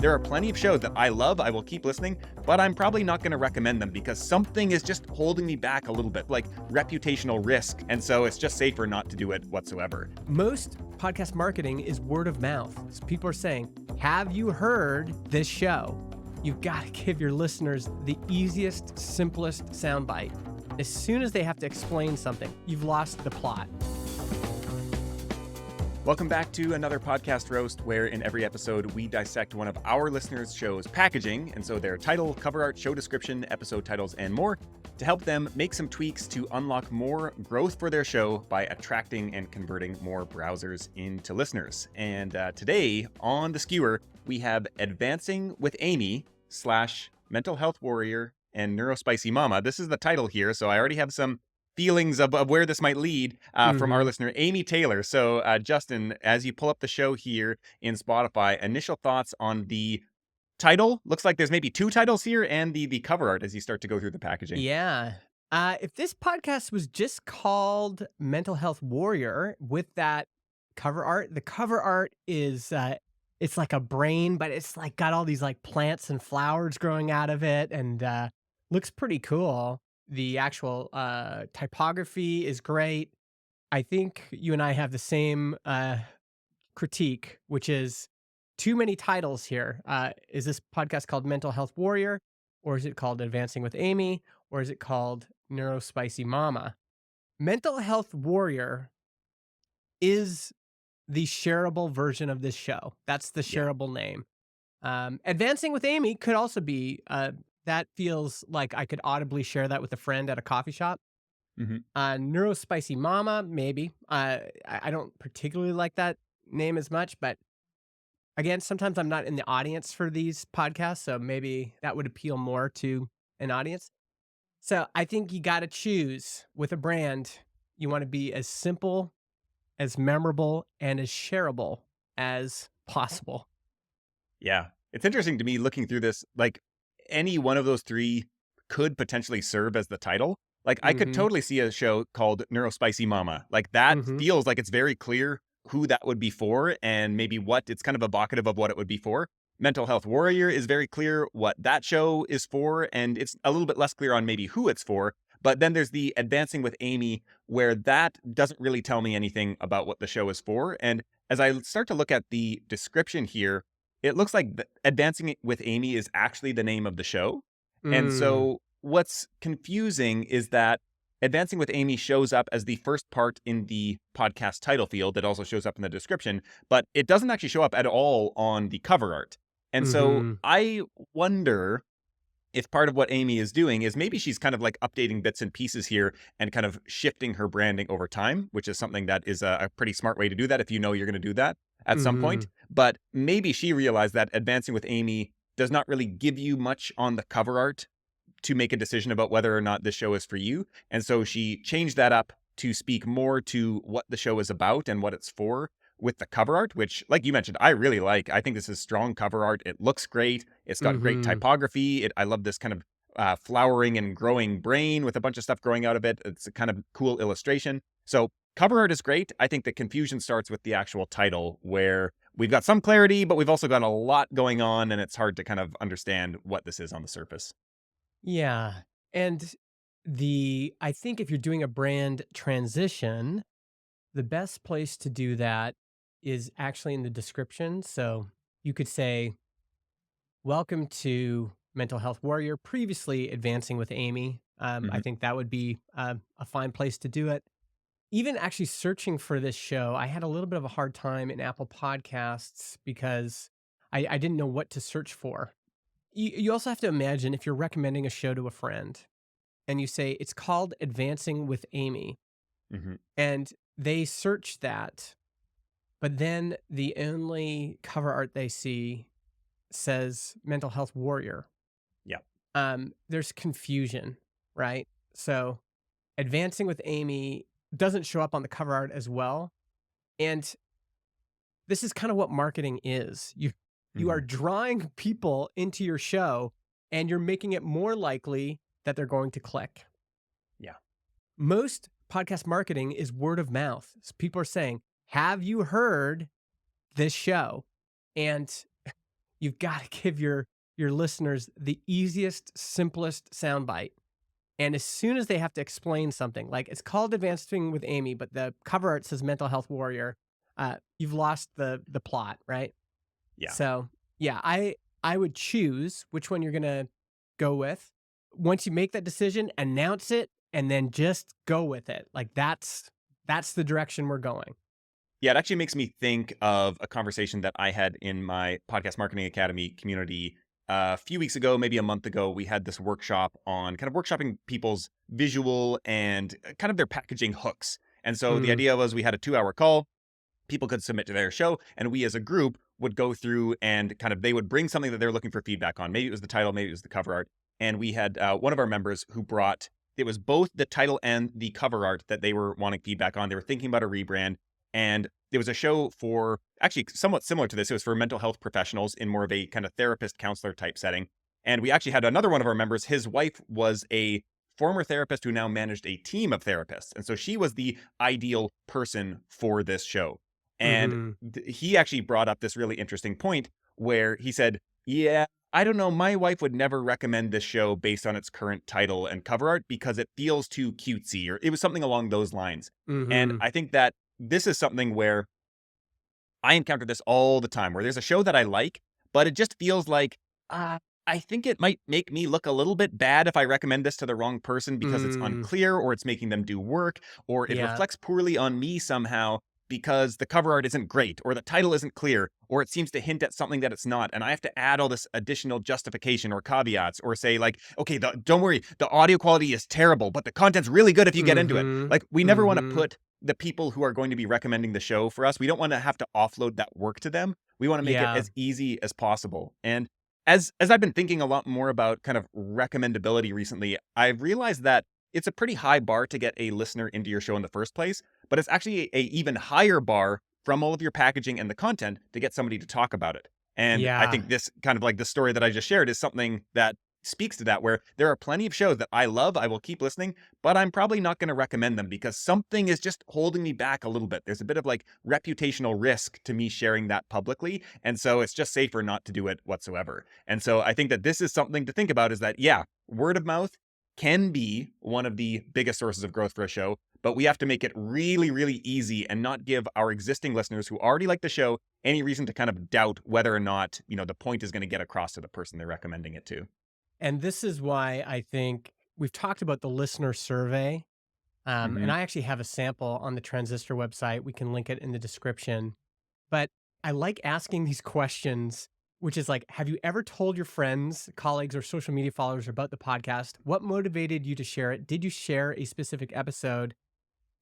There are plenty of shows that I love, I will keep listening, but I'm probably not going to recommend them because something is just holding me back a little bit, like reputational risk. And so it's just safer not to do it whatsoever. Most podcast marketing is word of mouth. So people are saying, have you heard this show? You've got to give your listeners the easiest, simplest soundbite. As soon as they have to explain something, you've lost the plot. Welcome back to another podcast roast where in every episode we dissect one of our listeners' show's packaging, and so their title, cover art, show description, episode titles, and more, to help them make some tweaks to unlock more growth for their show by attracting and converting more browsers into listeners. And today on the skewer, we have Advancing with Amy / Mental Health Warrior and Neurospicy Mama. This is the title here, so I already have some feelings of where this might lead from our listener, Amy Taylor. So, Justin, as you pull up the show here in Spotify, initial thoughts on the title? Looks like there's maybe two titles here and the cover art as you start to go through the packaging. Yeah. If this podcast was just called Mental Health Warrior with that cover art, the cover art is it's like a brain, but it's like got all these like plants and flowers growing out of it, and looks pretty cool. The actual typography is great. I think you and I have the same critique, which is too many titles here. Is this podcast called Mental Health Warrior, or is it called Advancing with Amy, or is it called Neurospicy Mama? Mental Health Warrior is the shareable version of this show. That's the shareable name. Advancing with Amy could also be, that feels like I could audibly share that with a friend at a coffee shop. Neurospicy Mama, maybe. I don't particularly like that name as much, but again, sometimes I'm not in the audience for these podcasts, so maybe that would appeal more to an audience. So I think you got to choose with a brand. You want to be as simple, as memorable, and as shareable as possible. Yeah. It's interesting to me looking through this, like any one of those three could potentially serve as the title. Like I could totally see a show called Neurospicy Mama. Like that feels like it's very clear who that would be for and maybe what it's kind of evocative of what it would be for. Mental Health Warrior is very clear what that show is for, and it's a little bit less clear on maybe who it's for. But then there's the Advancing with Amy, where that doesn't really tell me anything about what the show is for. And as I start to look at the description here, it looks like Advancing with Amy is actually the name of the show. And so what's confusing is that Advancing with Amy shows up as the first part in the podcast title field. It also shows up in the description, but it doesn't actually show up at all on the cover art. And so I wonder if part of what Amy is doing is maybe she's kind of like updating bits and pieces here and kind of shifting her branding over time, which is something that is a pretty smart way to do that if you know you're going to do that at some point. But maybe she realized that Advancing with Amy does not really give you much on the cover art to make a decision about whether or not this show is for you. And so she changed that up to speak more to what the show is about and what it's for with the cover art, which, like you mentioned, I really like. I think this is strong cover art. It looks great. It's got great typography. I love this kind of flowering and growing brain with a bunch of stuff growing out of it. It's a kind of cool illustration. So cover art is great. I think the confusion starts with the actual title, where we've got some clarity, but we've also got a lot going on, and it's hard to kind of understand what this is on the surface. Yeah. And I think if you're doing a brand transition, the best place to do that is actually in the description. So you could say, welcome to Mental Health Warrior, previously Advancing with Amy. I think that would be a fine place to do it. Even actually searching for this show, I had a little bit of a hard time in Apple Podcasts because I didn't know what to search for. You also have to imagine if you're recommending a show to a friend and you say it's called Advancing with Amy, and they search that, but then the only cover art they see says Mental Health Warrior. Yeah. There's confusion, right? So Advancing with Amy doesn't show up on the cover art as well. And this is kind of what marketing is. You are drawing people into your show, and you're making it more likely that they're going to click. Yeah. Most podcast marketing is word of mouth. So people are saying, have you heard this show? And you've got to give your listeners the easiest, simplest soundbite. And as soon as they have to explain something, like it's called Advancing with Amy, but the cover art says Mental Health Warrior, you've lost the plot, right? Yeah. So yeah, I would choose which one you're gonna go with. Once you make that decision, announce it, and then just go with it. Like that's the direction we're going. Yeah, it actually makes me think of a conversation that I had in my Podcast Marketing Academy community a few weeks ago, maybe a month ago. We had this workshop on kind of workshopping people's visual and kind of their packaging hooks. And so the Mm, idea was we had a 2-hour call. People could submit to their show, and we as a group would go through and kind of they would bring something that they're looking for feedback on. Maybe it was the title, maybe it was the cover art. And we had one of our members who brought it was both the title and the cover art that they were wanting feedback on. They were thinking about a rebrand, and it was a show for actually somewhat similar to this. It was for mental health professionals in more of a kind of therapist counselor type setting. And we actually had another one of our members. His wife was a former therapist who now managed a team of therapists, and so she was the ideal person for this show. And mhm, he actually brought up this really interesting point where he said, yeah, I don't know, my wife would never recommend this show based on its current title and cover art because it feels too cutesy, or it was something along those lines. And mhm, I think that this is something where I encounter this all the time, where there's a show that I like, but it just feels like, uh, I think it might make me look a little bit bad if I recommend this to the wrong person because it's mm, unclear or it's making them do work or it yeah, reflects poorly on me somehow because the cover art isn't great or the title isn't clear or it seems to hint at something that it's not. And I have to add all this additional justification or caveats or say, like, okay, don't worry, the audio quality is terrible, but the content's really good if you get into it. mhm, Like, we never want to mhm, put the people who are going to be recommending the show for us, we don't want to have to offload that work to them. We want to make it yeah, as easy as possible. And as I've been thinking a lot more about kind of recommendability recently, I've realized that it's a pretty high bar to get a listener into your show in the first place, but it's actually a even higher bar from all of your packaging and the content to get somebody to talk about it. And I yeah. think this kind of like the story that I just shared is something that speaks to that, where there are plenty of shows that I love, I will keep listening, but I'm probably not going to recommend them because something is just holding me back a little bit. There's a bit of like reputational risk to me sharing that publicly. And so it's just safer not to do it whatsoever. And so I think that this is something to think about is that, yeah, word of mouth can be one of the biggest sources of growth for a show, but we have to make it really, really easy and not give our existing listeners who already like the show any reason to kind of doubt whether or not, the point is going to get across to the person they're recommending it to. And this is why I think we've talked about the listener survey. And Hmm. I actually have a sample on the Transistor website. We can link it in the description. But I like asking these questions, which is like, have you ever told your friends, colleagues, or social media followers about the podcast? What motivated you to share it? Did you share a specific episode?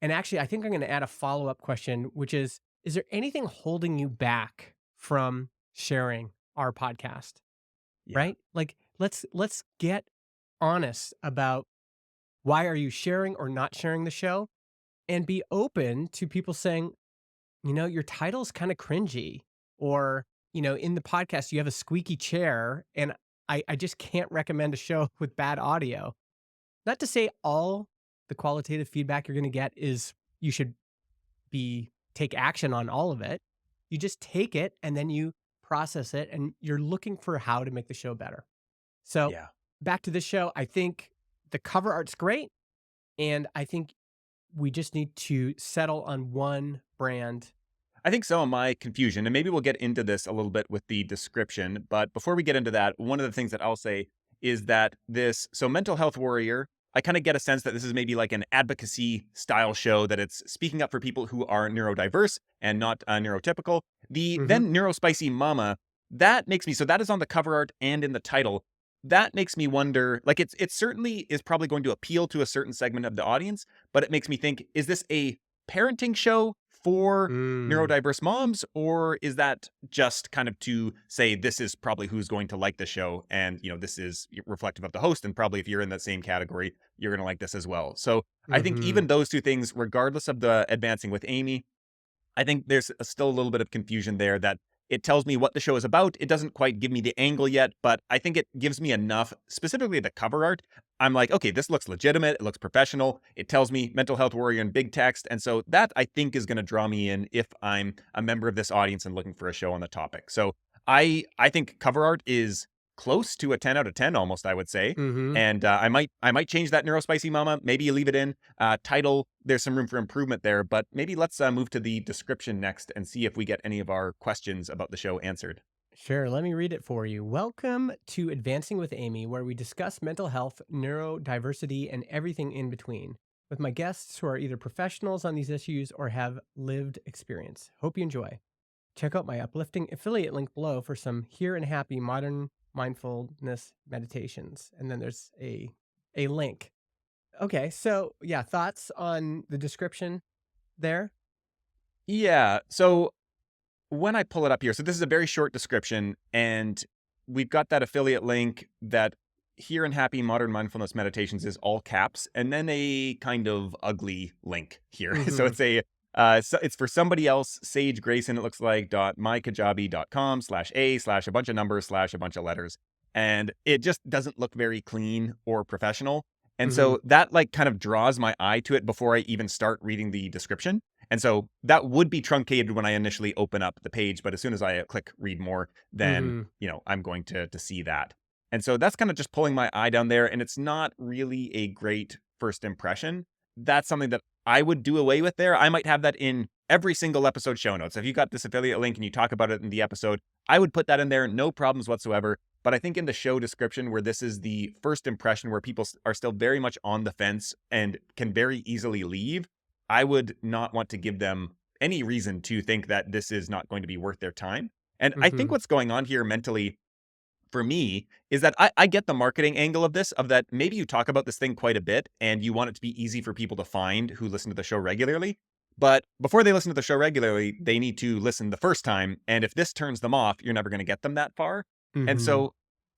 And actually, I think I'm going to add a follow up question, which is there anything holding you back from sharing our podcast? Yeah. Right? Like, let's get honest about why are you sharing or not sharing the show, and be open to people saying, your title's kind of cringy, or, in the podcast, you have a squeaky chair, and I just can't recommend a show with bad audio. Not to say all the qualitative feedback you're going to get is you should take action on all of it. You just take it and then you process it and you're looking for how to make the show better. So Yeah. back to this show, I think the cover art's great. And I think we just need to settle on one brand. I think some of my confusion, and maybe we'll get into this a little bit with the description, but before we get into that, one of the things that I'll say is that so Mental Health Warrior, I kind of get a sense that this is maybe like an advocacy style show, that it's speaking up for people who are neurodiverse and not neurotypical. The Hmm. then Neurospicy Mama, that makes me, so that is on the cover art and in the title. That makes me wonder, like it certainly is probably going to appeal to a certain segment of the audience, but it makes me think, is this a parenting show for Mm, neurodiverse moms, or is that just kind of to say this is probably who's going to like the show, and this is reflective of the host, and probably if you're in that same category, you're going to like this as well. So I think hmm. even those two things, regardless of the advancing with Amy, I think there's still a little bit of confusion there, that it tells me what the show is about. It doesn't quite give me the angle yet, but I think it gives me enough, specifically the cover art. I'm like, okay, this looks legitimate. It looks professional. It tells me mental health warrior in big text. And so that I think is going to draw me in if I'm a member of this audience and looking for a show on the topic. So I think cover art is close to a 10 out of 10 almost, I would say. Mm-hmm. And I might change that Neurospicy Mama. Maybe you leave it in. Title, there's some room for improvement there, but maybe let's move to the description next and see if we get any of our questions about the show answered. Sure, let me read it for you. Welcome to Advancing with Amy, where we discuss mental health, neurodiversity, and everything in between, with my guests who are either professionals on these issues or have lived experience. Hope you enjoy. Check out my uplifting affiliate link below for some here and happy modern mindfulness meditations. And then there's a link. Okay, so yeah, thoughts on the description there? Yeah, so when I pull it up here, so this is a very short description, and we've got that affiliate link that here in Happy Modern Mindfulness Meditations is all caps, and then a kind of ugly link here. So it's it's for somebody else, Sage Grayson, it looks like, .mykajabi.com/a/ a bunch of numbers / a bunch of letters. And it just doesn't look very clean or professional. And so that like kind of draws my eye to it before I even start reading the description. And so that would be truncated when I initially open up the page. But as soon as I click read more, then, I'm going to see that. And so that's kind of just pulling my eye down there. And it's not really a great first impression. That's something that I would do away with there. I might have that in every single episode show notes. If you got this affiliate link and you talk about it in the episode, I would put that in there. No problems whatsoever. But I think in the show description, where this is the first impression where people are still very much on the fence and can very easily leave, I would not want to give them any reason to think that this is not going to be worth their time. And I think what's going on here mentally for me is that I get the marketing angle of this, of that maybe you talk about this thing quite a bit and you want it to be easy for people to find who listen to the show regularly. But before they listen to the show regularly, they need to listen the first time. And if this turns them off, you're never going to get them that far. And so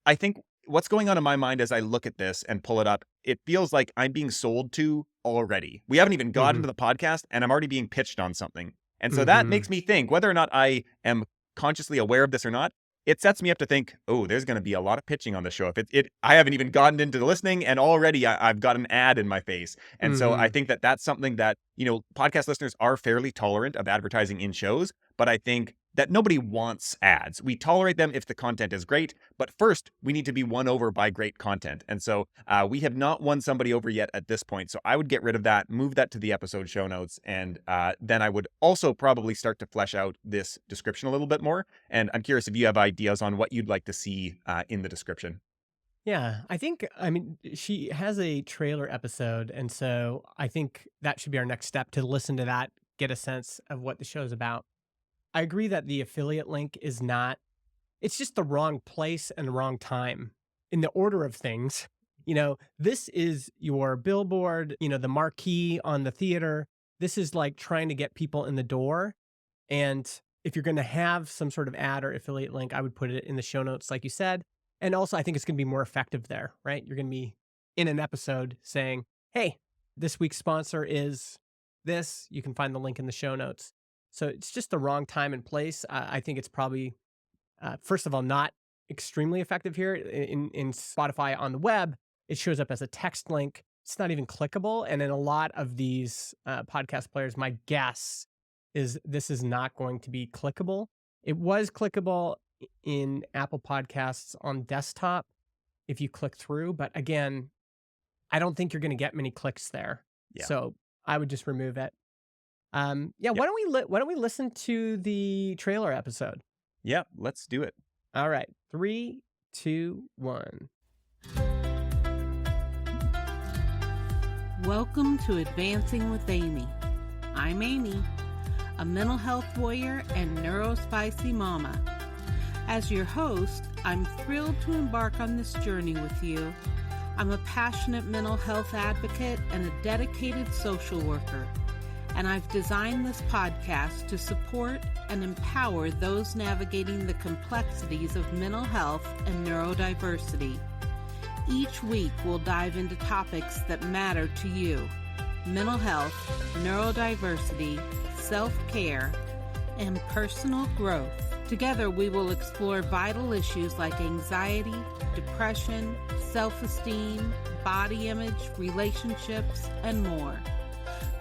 I think what's going on in my mind as I look at this and pull it up, it feels like I'm being sold to already. We haven't even got into the podcast and I'm already being pitched on something. And so that makes me think, whether or not I am consciously aware of this or not, it sets me up to think, oh, there's going to be a lot of pitching on the show. If I haven't even gotten into the listening, and already I've got an ad in my face. And so I think that that's something that, podcast listeners are fairly tolerant of advertising in shows, but I think that nobody wants ads. We tolerate them if the content is great, but first we need to be won over by great content. And so we have not won somebody over yet at this point. So I would get rid of that, move that to the episode show notes, and then I would also probably start to flesh out this description a little bit more. And I'm curious if you have ideas on what you'd like to see in the description. Yeah, she has a trailer episode, and so I think that should be our next step, to listen to that, get a sense of what the show's about. I agree that the affiliate link is not, it's just the wrong place and the wrong time in the order of things. This is your billboard, the marquee on the theater. This is like trying to get people in the door. And if you're going to have some sort of ad or affiliate link, I would put it in the show notes, like you said. And also, I think it's going to be more effective there, right? You're going to be in an episode saying, hey, this week's sponsor is this. You can find the link in the show notes. So it's just the wrong time and place. I think it's probably, first of all, not extremely effective here. In Spotify on the web, it shows up as a text link. It's not even clickable. And in a lot of these podcast players, my guess is this is not going to be clickable. It was clickable in Apple Podcasts on desktop if you click through. But again, I don't think you're going to get many clicks there. Yeah. So I would just remove it. Why don't we listen to the trailer episode? Yeah, let's do it. All right. 3, 2, 1. Welcome to Advancing with Amy. I'm Amy, a mental health warrior and neurospicy mama. As your host, I'm thrilled to embark on this journey with you. I'm a passionate mental health advocate and a dedicated social worker. And I've designed this podcast to support and empower those navigating the complexities of mental health and neurodiversity. Each week, we'll dive into topics that matter to you: mental health, neurodiversity, self-care, and personal growth. Together, we will explore vital issues like anxiety, depression, self-esteem, body image, relationships, and more.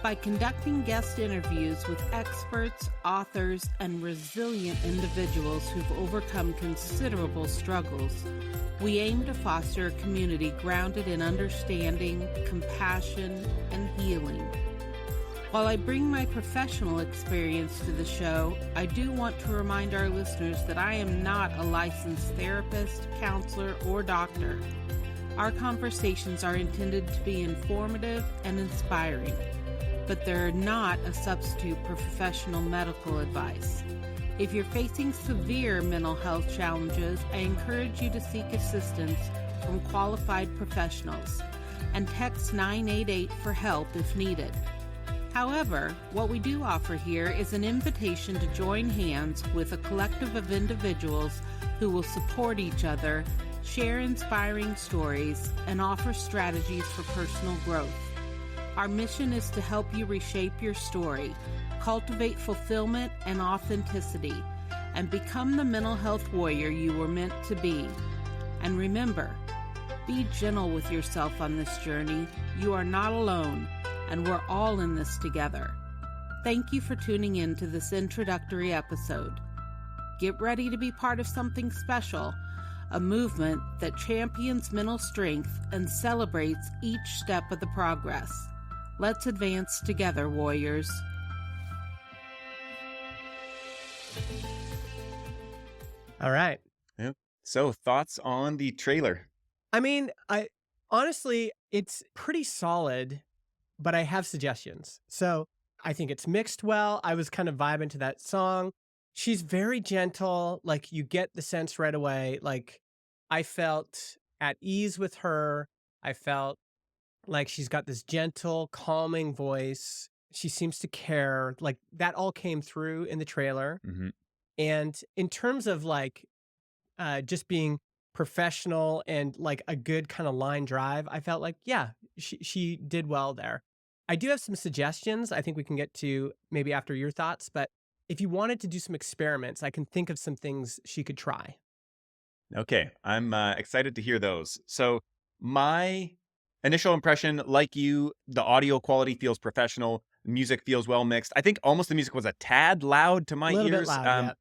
By conducting guest interviews with experts, authors, and resilient individuals who've overcome considerable struggles, we aim to foster a community grounded in understanding, compassion, and healing. While I bring my professional experience to the show, I do want to remind our listeners that I am not a licensed therapist, counselor, or doctor. Our conversations are intended to be informative and inspiring, but they're not a substitute for professional medical advice. If you're facing severe mental health challenges, I encourage you to seek assistance from qualified professionals and text 988 for help if needed. However, what we do offer here is an invitation to join hands with a collective of individuals who will support each other, share inspiring stories, and offer strategies for personal growth. Our mission is to help you reshape your story, cultivate fulfillment and authenticity, and become the mental health warrior you were meant to be. And remember, be gentle with yourself on this journey. You are not alone, and we're all in this together. Thank you for tuning in to this introductory episode. Get ready to be part of something special, a movement that champions mental strength and celebrates each step of the progress. Let's advance together, warriors. All right. Yep. So, thoughts on the trailer? I mean, honestly, it's pretty solid, but I have suggestions. So I think it's mixed well. I was kind of vibing to that song. She's very gentle. Like, you get the sense right away. Like, I felt at ease with her. I felt like she's got this gentle, calming voice. She seems to care. Like, that all came through in the trailer. Mm-hmm. And in terms of like just being professional and like a good kind of line drive, I felt like, yeah, she did well there. I do have some suggestions I think we can get to maybe after your thoughts, but if you wanted to do some experiments, I can think of some things she could try. Okay, I'm excited to hear those. So, my initial impression, like you, the audio quality feels professional. Music feels well mixed. I think almost the music was a tad loud to my A little bit ears, loud, yeah.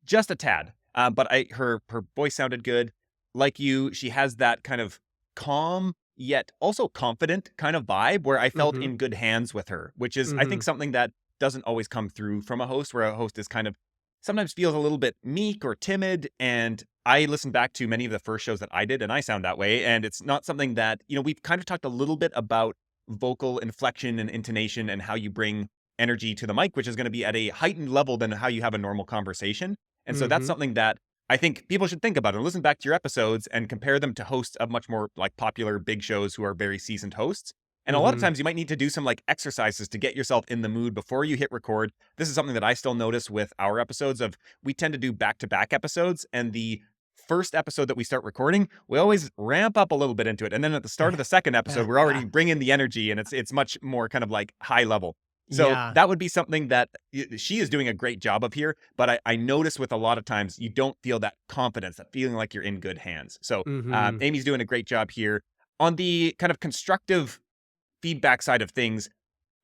just a tad. But her voice sounded good. Like you, she has that kind of calm yet also confident kind of vibe where I felt Mm-hmm. in good hands with her, which is I Mm-hmm. think something that doesn't always come through from a host, where a host is kind of sometimes feels a little bit meek or timid. And I listened back to many of the first shows that I did, and I sound that way. And it's not something that, we've kind of talked a little bit about vocal inflection and intonation and how you bring energy to the mic, which is going to be at a heightened level than how you have a normal conversation. And so that's Mm-hmm. something that I think people should think about and listen back to your episodes and compare them to hosts of much more like popular big shows who are very seasoned hosts. And a lot of Mm-hmm. times you might need to do some like exercises to get yourself in the mood before you hit record. This is something that I still notice with our episodes of we tend to do back-to-back episodes, and the first episode that we start recording, we always ramp up a little bit into it. And then at the start of the second episode, we're already bringing the energy, and it's much more kind of like high level. So Yeah. that would be something that she is doing a great job of here. But I notice with a lot of times, you don't feel that confidence, that feeling like you're in good hands. So Mm-hmm. Amy's doing a great job here. On the kind of constructive feedback side of things,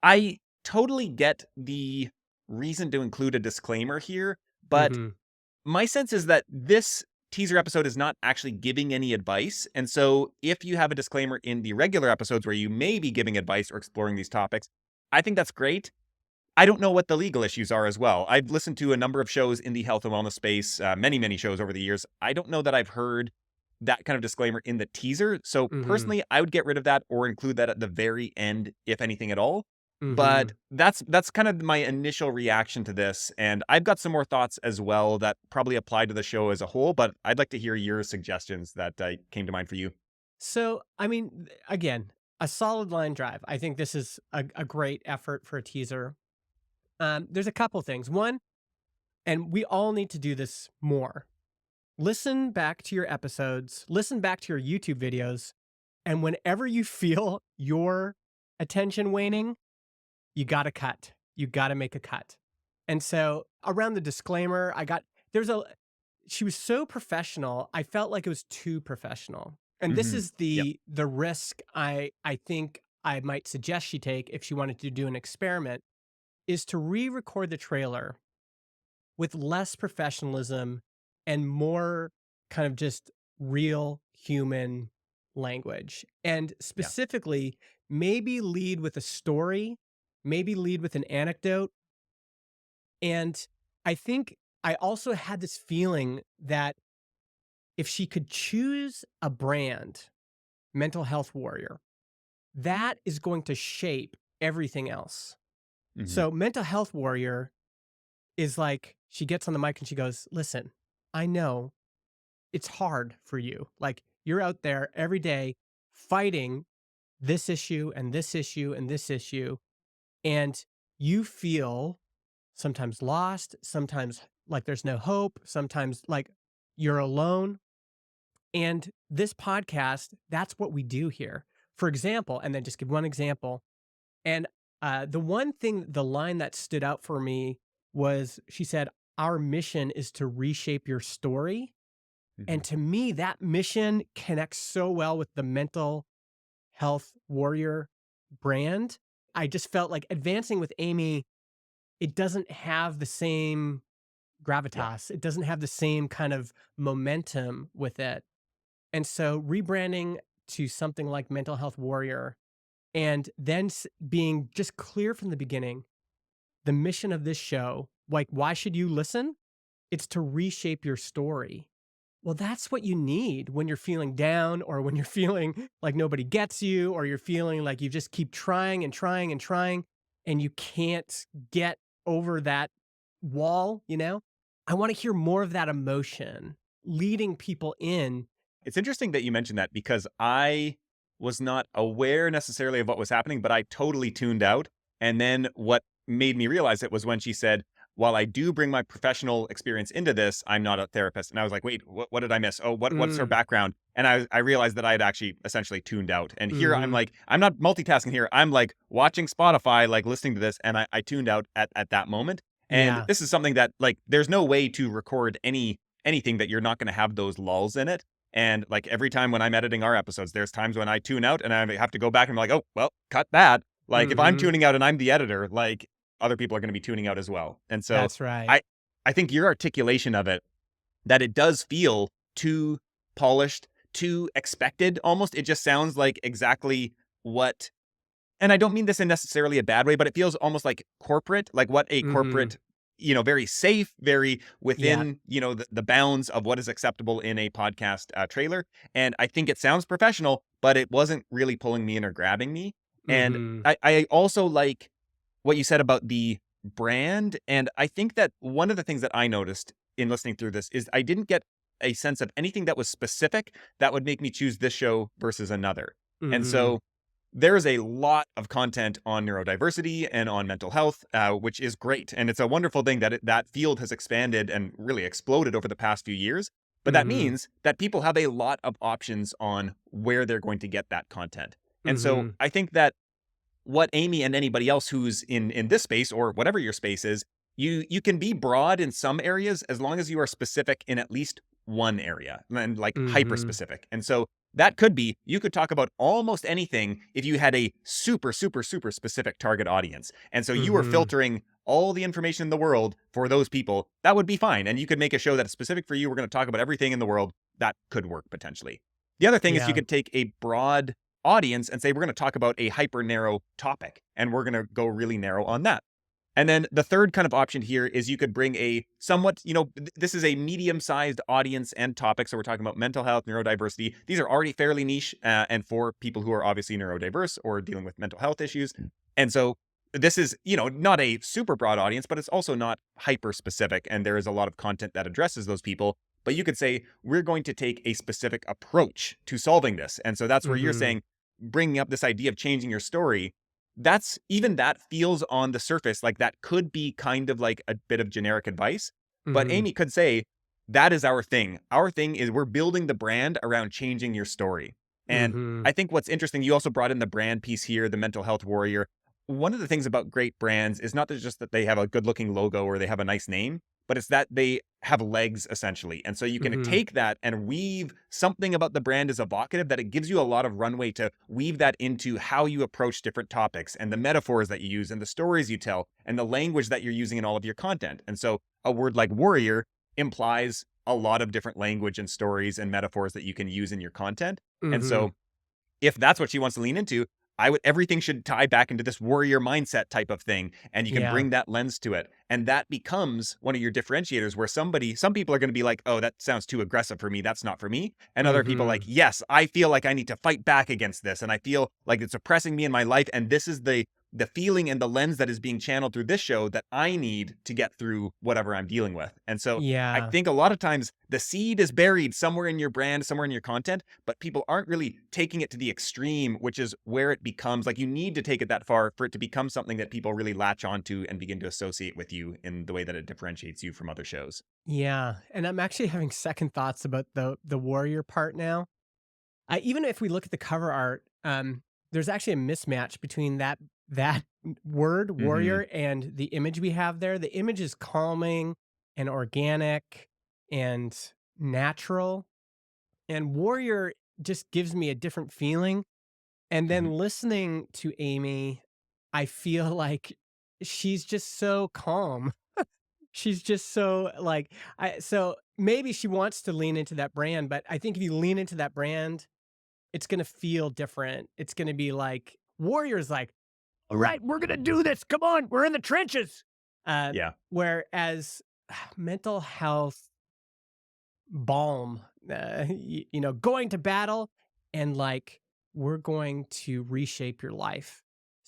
I totally get the reason to include a disclaimer here. But Mm-hmm. my sense is that this teaser episode is not actually giving any advice. And so if you have a disclaimer in the regular episodes where you may be giving advice or exploring these topics, I think that's great. I don't know what the legal issues are as well. I've listened to a number of shows in the health and wellness space, many shows over the years. I don't know that I've heard that kind of disclaimer in the teaser. So Mm-hmm. personally, I would get rid of that or include that at the very end, if anything at all. Mm-hmm. But that's kind of my initial reaction to this. And I've got some more thoughts as well that probably apply to the show as a whole, but I'd like to hear your suggestions that came to mind for you. So, I mean, again, a solid line drive. I think this is a great effort for a teaser. There's a couple things. One, and we all need to do this more. Listen back to your episodes, listen back to your YouTube videos, and whenever you feel your attention waning, you got to cut. You got to make a cut. And so around the disclaimer, she was so professional. I felt like it was too professional. And this Mhm. is the risk I think I might suggest she take if she wanted to do an experiment is to re-record the trailer with less professionalism and more kind of just real human language. And Yeah. specifically, maybe lead with a story, maybe lead with an anecdote. And I think I also had this feeling that if she could choose a brand, Mental Health Warrior, that is going to shape everything else. Hmm. So, Mental Health Warrior is like, she gets on the mic and she goes, listen, I know it's hard for you. Like, you're out there every day fighting this issue and this issue and this issue, and you feel sometimes lost, sometimes like there's no hope, sometimes like you're alone. And this podcast, that's what we do here. For example, and then just give one example. And the one thing, the line that stood out for me was she said, our mission is to reshape your story. Hmm. And to me, that mission connects so well with the Mental Health Warrior brand. I just felt like advancing with Amy, it doesn't have the same Yeah. gravitas. It doesn't have the same kind of momentum with it. And so rebranding to something like Mental Health Warrior and then being just clear from the beginning, the mission of this show, like, why should you listen? It's to reshape your story. Well, that's what you need when you're feeling down or when you're feeling like nobody gets you or you're feeling like you just keep trying and trying and trying and you can't get over that wall, you know? I want to hear more of that emotion leading people in. It's interesting that you mentioned that because I was not aware necessarily of what was happening, but I totally tuned out. And then what made me realize it was when she said, while I do bring my professional experience into this, I'm not a therapist. And I was like, wait, what did I miss? Oh, what's her Mm, background? And I realized that I had actually essentially tuned out. And here I'm mhm. like, I'm not multitasking here. I'm like watching Spotify, like listening to this, and I tuned out at that moment. And Yeah. this is something that like there's no way to record anything that you're not going to have those lulls in it. And like every time when I'm editing our episodes, there's times when I tune out and I have to go back and be like, oh, well, cut that. Like if I'm Mhm. tuning out and I'm the editor, like other people are going to be tuning out as well. And so That's right. I I think your articulation of it, that it does feel too polished, too expected almost. It just sounds like exactly what, and I don't mean this in necessarily a bad way, but it feels almost like corporate, like what a Mhm. corporate, very safe, very Yeah. within, the bounds of what is acceptable in a podcast trailer. And I think it sounds professional, but it wasn't really pulling me in or grabbing me. And Mhm. I also like what you said about the brand. And I think that one of the things that I noticed in listening through this is I didn't get a sense of anything that was specific that would make me choose this show versus another. And Mhm. so there is a lot of content on neurodiversity and on mental health, which is great. And it's a wonderful thing that that field has expanded and really exploded over the past few years. But that Mhm. means that people have a lot of options on where they're going to get that content. And so Mhm. I think that what Amy and anybody else who's in this space or whatever your space is, you can be broad in some areas as long as you are specific in at least one area and like hyper Mhm. specific. And so that could be you could talk about almost anything if you had a super super super specific target audience. And so you were Mhm. filtering all the information in the world for those people, that would be fine. And you could make a show that's specific for you. We're going to talk about everything in the world. That could work potentially. The other thing is you Yeah. could take a broad audience and say, we're going to talk about a hyper narrow topic and we're going to go really narrow on that. And then the third kind of option here is you could bring a somewhat, this is a medium sized audience and topic. So we're talking about mental health, neurodiversity. These are already fairly niche and for people who are obviously neurodiverse or dealing with mental health issues. And so this is, not a super broad audience, but it's also not hyper specific. And there is a lot of content that addresses those people. But you could say, we're going to take a specific approach to solving this. And so that's where you're Mhm. saying, bringing up this idea of changing your story, that's even that feels on the surface like that could be kind of like a bit of generic advice. But Mhm. Amy could say, that is our thing. Our thing is we're building the brand around changing your story. And Mhm. I think what's interesting, you also brought in the brand piece here, the mental health warrior. One of the things about great brands is not just that they have a good looking logo or they have a nice name, but it's that they have legs essentially. And so you can Mm-hmm. take that and weave something about the brand as evocative, that it gives you a lot of runway to weave that into how you approach different topics and the metaphors that you use and the stories you tell and the language that you're using in all of your content. And so a word like warrior implies a lot of different language and stories and metaphors that you can use in your content. And Mm-hmm. so if that's what she wants to lean into, everything should tie back into this warrior mindset type of thing, and you can Yeah. bring that lens to it. And that becomes one of your differentiators where some people are going to be like, "Oh, that sounds too aggressive for me. That's not for me." And other people Mm-hmm. like, "Yes, I feel like I need to fight back against this and I feel like it's oppressing me in my life, and this is the feeling and the lens that is being channeled through this show that I need to get through whatever I'm dealing with." And so I Yeah. think a lot of times the seed is buried somewhere in your brand, somewhere in your content, but people aren't really taking it to the extreme, which is where it becomes like you need to take it that far for it to become something that people really latch onto and begin to associate with you in the way that it differentiates you from other shows. Yeah. And I'm actually having second thoughts about the warrior part now. Even if we look at the cover art, there's actually a mismatch between that word Hmm. warrior and the image we have there. The image is calming and organic and natural, and warrior just gives me a different feeling. And then Hmm. listening to Amy, I feel like she's just so calm. She's just so like so maybe she wants to lean into that brand, but I think if you lean into that brand, it's gonna feel different. It's gonna be like Warriors like, "All right, we're gonna do this. Come on, we're in the trenches." Yeah. Whereas mental health balm, going to battle and like we're going to reshape your life.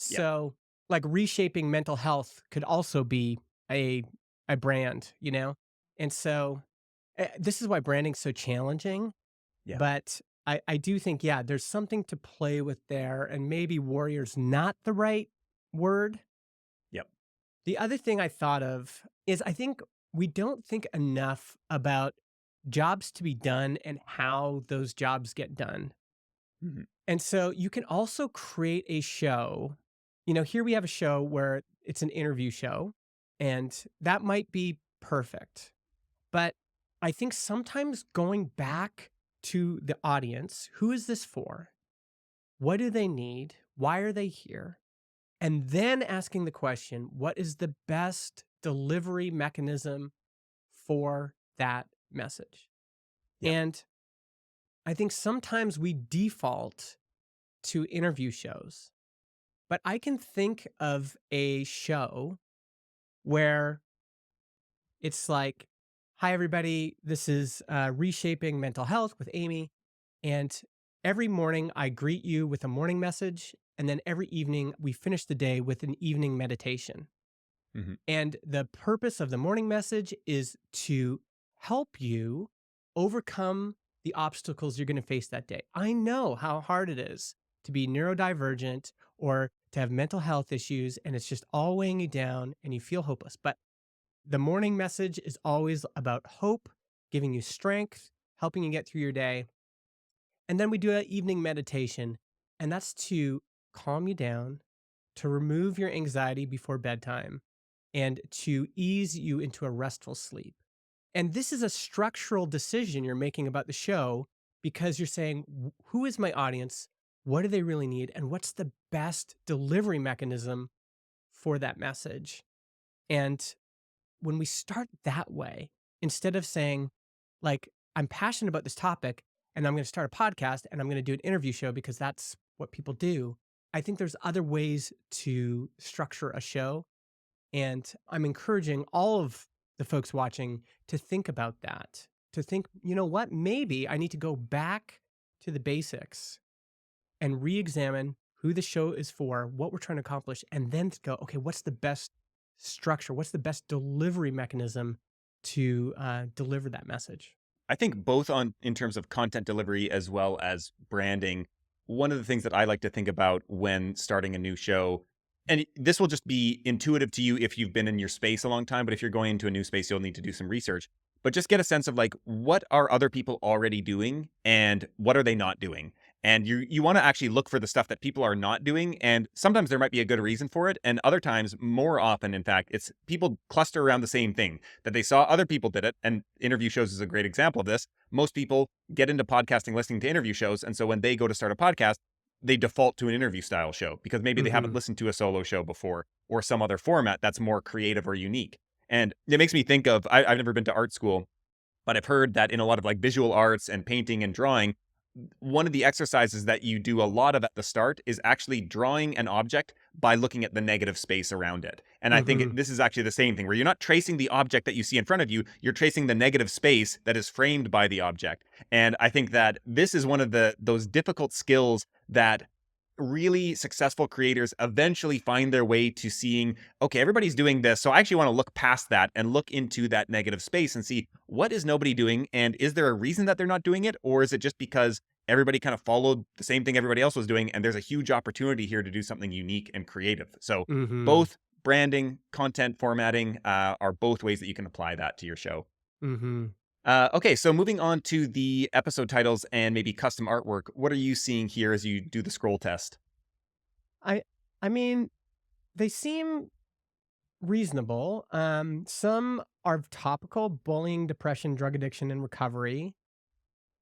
Yep. So, like reshaping mental health could also be a a brand, you know? And so this is why branding's so challenging, Yeah. but I do think, yeah, there's something to play with there, and maybe warrior's not the right word. Yep. The other thing I thought of is I think we don't think enough about jobs to be done and how those jobs get done. Hmm. And so you can also create a show. Here we have a show where it's an interview show, and that might be perfect. But I think sometimes going back to the audience, who is this for? What do they need? Why are they here? And then asking the question, what is the best delivery mechanism for that message? Yep. And I think sometimes we default to interview shows, but I can think of a show where it's like, hi, everybody. This is Reshaping Mental Health with Amy. And every morning I greet you with a morning message. And then every evening we finish the day with an evening meditation. Hmm. And the purpose of the morning message is to help you overcome the obstacles you're going to face that day. I know how hard it is to be neurodivergent or to have mental health issues, and it's just all weighing you down and you feel hopeless. But the morning message is always about hope, giving you strength, helping you get through your day. And then we do an evening meditation, and that's to calm you down, to remove your anxiety before bedtime, and to ease you into a restful sleep. And this is a structural decision you're making about the show because you're saying, who is my audience? What do they really need? And what's the best delivery mechanism for that message? And when we start that way, instead of saying, like, I'm passionate about this topic and I'm going to start a podcast and I'm going to do an interview show because that's what people do, I think there's other ways to structure a show. And I'm encouraging all of the folks watching to think about that, to think, you know what, maybe I need to go back to the basics and re examine who the show is for, what we're trying to accomplish, and then to go, okay, what's the best structure? What's the best delivery mechanism to deliver that message? I think both on in terms of content delivery as well as branding, one of the things that I like to think about when starting a new show, and this will just be intuitive to you if you've been in your space a long time, but if you're going into a new space, you'll need to do some research. But just get a sense of like, what are other people already doing and what are they not doing? And you want to actually look for the stuff that people are not doing. And sometimes there might be a good reason for it. And other times, more often, in fact, it's people cluster around the same thing that they saw other people did it. And interview shows is a great example of this. Most people get into podcasting listening to interview shows. And so when they go to start a podcast, they default to an interview style show because maybe they haven't listened to a solo show before or some other format that's more creative or unique. And it makes me think of, I've never been to art school, but I've heard that in a lot of like visual arts and painting and drawing, one of the exercises that you do a lot of at the start is actually drawing an object by looking at the negative space around it. And I think this is actually the same thing where you're not tracing the object that you see in front of you, you're tracing the negative space that is framed by the object. And I think that this is one of those difficult skills that really successful creators eventually find their way to seeing, okay, everybody's doing this. So I actually want to look past that and look into that negative space and see what is nobody doing. And is there a reason that they're not doing it? Or is it just because everybody kind of followed the same thing everybody else was doing? And there's a huge opportunity here to do something unique and creative. So both branding, content formatting are both ways that you can apply that to your show. Okay, so moving on to the episode titles and maybe custom artwork, what are you seeing here as you do the scroll test? I mean, they seem reasonable. Some are topical: bullying, depression, drug addiction, and recovery.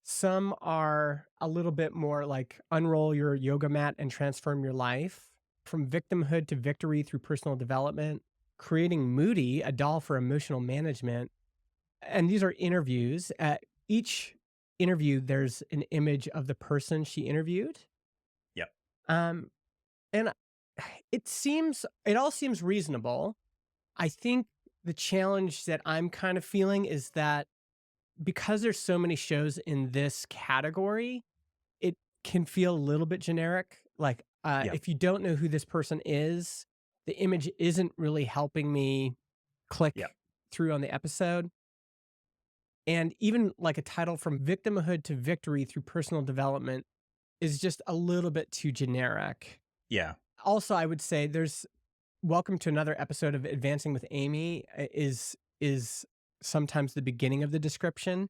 Some are a little bit more like unroll your yoga mat and transform your life. From victimhood to victory through personal development. Creating Moody, a doll for emotional management. And these are interviews. At each interview, there's an image of the person she interviewed. Yep. And it all seems reasonable. I think the challenge that I'm kind of feeling is that because there's so many shows in this category, it can feel a little bit generic. Like if you don't know who this person is, the image isn't really helping me click through on the episode. And even like a title from victimhood to victory through personal development is just a little bit too generic. Yeah. Also, I would say there's welcome to another episode of Advancing with Amy is sometimes the beginning of the description.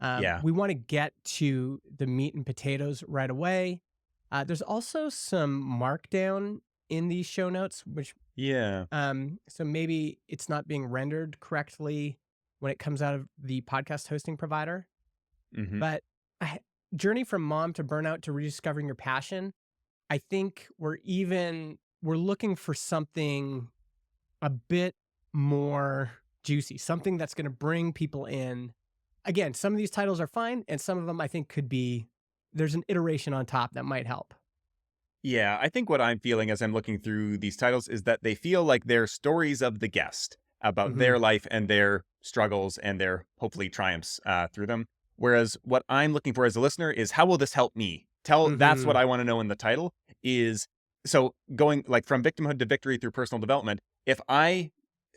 We want to get to the meat and potatoes right away. There's also some markdown in these show notes, which so maybe it's not being rendered correctly when it comes out of the podcast hosting provider. But journey from mom to burnout to rediscovering your passion. I think we're looking for something a bit more juicy, something that's going to bring people in. Again, some of these titles are fine, and some of them I think there's an iteration on top that might help. Yeah, I think what I'm feeling as I'm looking through these titles is that they feel like they're stories of the guest about their life and their struggles and their hopefully triumphs through them. Whereas what I'm looking for as a listener is how will this help me? That's what I want to know in the title is, so going like from victimhood to victory through personal development. If I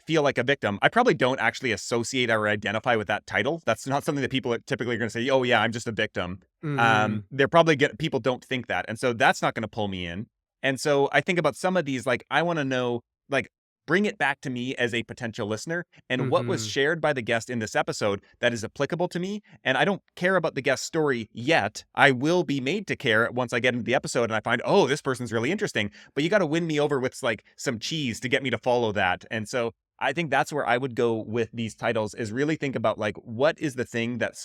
feel like a victim, I probably don't actually associate or identify with that title. That's not something that people are typically going to say, oh yeah, I'm just a victim. They're probably people don't think that. And so that's not going to pull me in. And so I think about some of these, like, I want to know, like, bring it back to me as a potential listener and what was shared by the guest in this episode that is applicable to me. And I don't care about the guest story yet. I will be made to care once I get into the episode and I find, oh, this person's really interesting, but you got to win me over with like some cheese to get me to follow that. And so I think that's where I would go with these titles, is really think about like, what is the thing that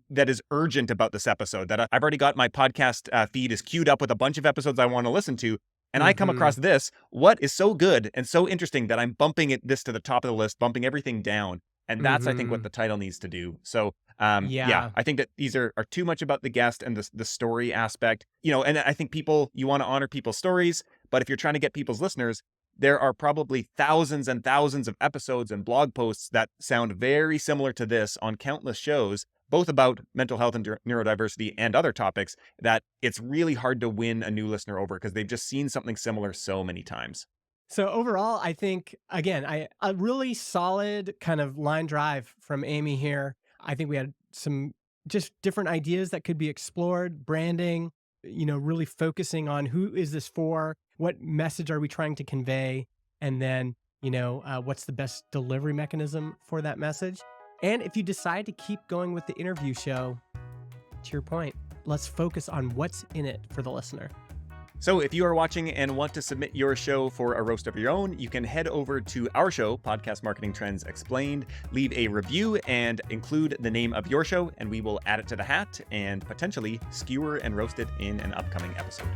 that is urgent about this episode, that I've already got my podcast feed is queued up with a bunch of episodes I want to listen to. And I come across this, what is so good and so interesting that I'm bumping this to the top of the list, bumping everything down. And that's, I think, what the title needs to do. So, I think that these are too much about the guest and the story aspect, and I think you want to honor people's stories. But if you're trying to get people's listeners, there are probably thousands and thousands of episodes and blog posts that sound very similar to this on countless shows, both about mental health and neurodiversity and other topics, that it's really hard to win a new listener over because they've just seen something similar so many times. So overall, I think, again, a really solid kind of line drive from Amy here. I think we had some just different ideas that could be explored, branding, really focusing on who is this for, what message are we trying to convey, and then, what's the best delivery mechanism for that message. And if you decide to keep going with the interview show, to your point, let's focus on what's in it for the listener. So if you are watching and want to submit your show for a roast of your own, you can head over to our show, Podcast Marketing Trends Explained, leave a review and include the name of your show, and we will add it to the hat and potentially skewer and roast it in an upcoming episode.